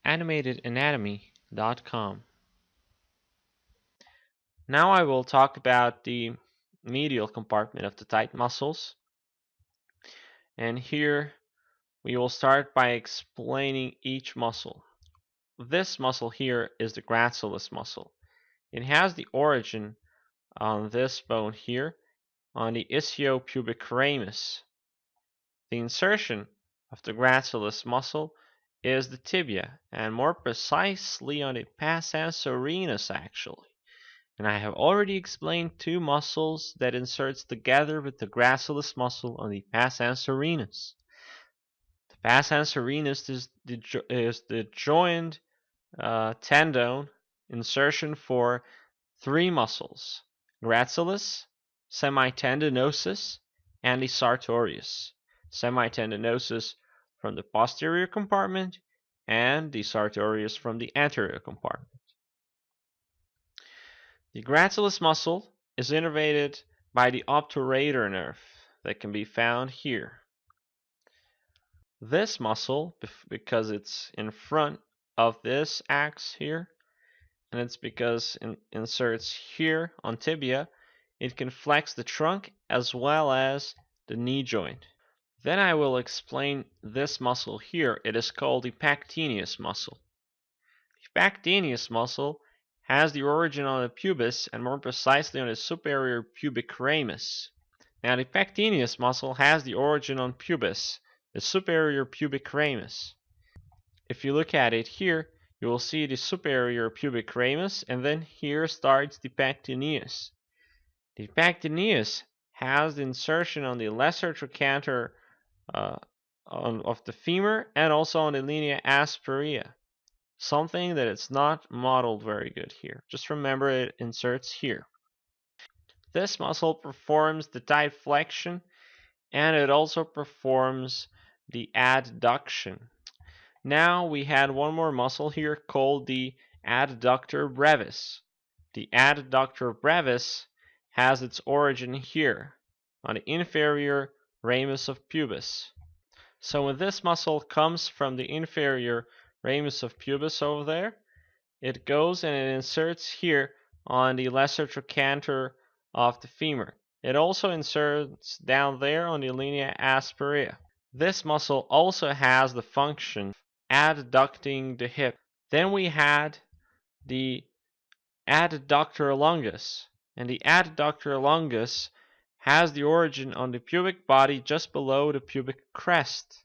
animatedanatomy.com. Now I will talk about the medial compartment of the tight muscles. And here we will start by explaining each muscle. This muscle here is the gracilis muscle. It has the origin on this bone here, on the ischiopubic ramus. The insertion of the gracilis muscle is the tibia, and more precisely on the pes anserinus actually. And I have already explained two muscles that inserts together with the gracilis muscle on the pes anserinus. The pes anserinus is the joined tendon insertion for three muscles: gracilis, semitendinosus, and the sartorius. Semitendinosus from the posterior compartment and the sartorius from the anterior compartment. The gracilis muscle is innervated by the obturator nerve that can be found here. This muscle, because it's in front of this axe here, and it's because it inserts here on tibia, it can flex the trunk as well as the knee joint. Then I will explain this muscle here. It is called the Pectineus muscle. The Pectineus muscle has the origin on the pubis, and more precisely on the superior pubic ramus. Now the Pectineus muscle has the origin on pubis, the superior pubic ramus. If you look at it here, you will see the superior pubic ramus, and then here starts the Pectineus. The Pectineus has the insertion on the lesser trochanter of the femur and also on the linea aspirea. Something that it's not modeled very good here. Just remember it inserts here. This muscle performs the tight flexion, and it also performs the adduction. Now we had one more muscle here called the Adductor Brevis. The Adductor Brevis has its origin here on the inferior ramus of pubis. So when this muscle comes from the inferior ramus of pubis over there, it goes and it inserts here on the lesser trochanter of the femur. It also inserts down there on the linea aspirea. This muscle also has the function of adducting the hip. Then we had the Adductor Longus, and the Adductor Longus has the origin on the pubic body just below the pubic crest.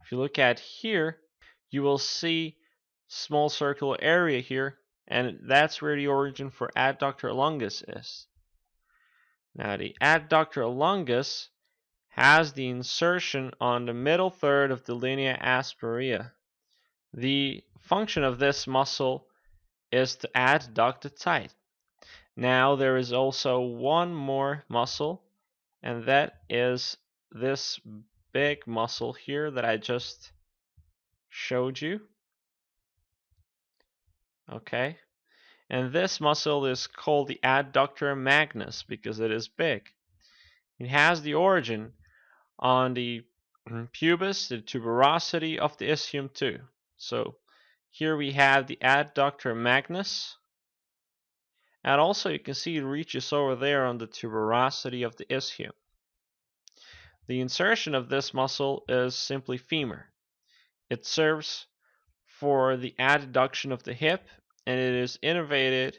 If you look at here, you will see small circular area here, and that's where the origin for Adductor Longus is. Now the Adductor Longus has the insertion on the middle third of the linea aspirea. The function of this muscle is to adduct the tight. Now there is also one more muscle, and that is this big muscle here that I just showed you. Okay, and this muscle is called the Adductor Magnus because it is big. It has the origin on the pubis, the tuberosity of the ischium too. So here we have the Adductor Magnus, and also you can see it reaches over there on the tuberosity of the ischium. The insertion of this muscle is simply femur. It serves for the adduction of the hip, and it is innervated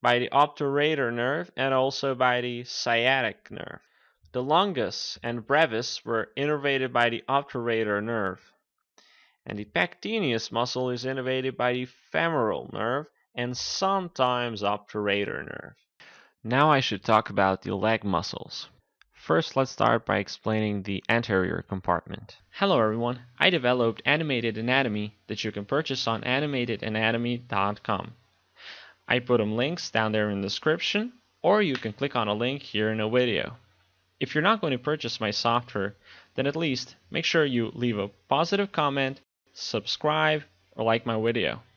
by the obturator nerve and also by the sciatic nerve. The longus and brevis were innervated by the obturator nerve, and the pectineus muscle is innervated by the femoral nerve and sometimes obturator nerve. Now I should talk about the leg muscles. First, let's start by explaining the anterior compartment. Hello everyone, I developed animated anatomy that you can purchase on animatedanatomy.com. I put them links down there in the description, or you can click on a link here in a video. If you're not going to purchase my software, then at least make sure you leave a positive comment, subscribe, or like my video.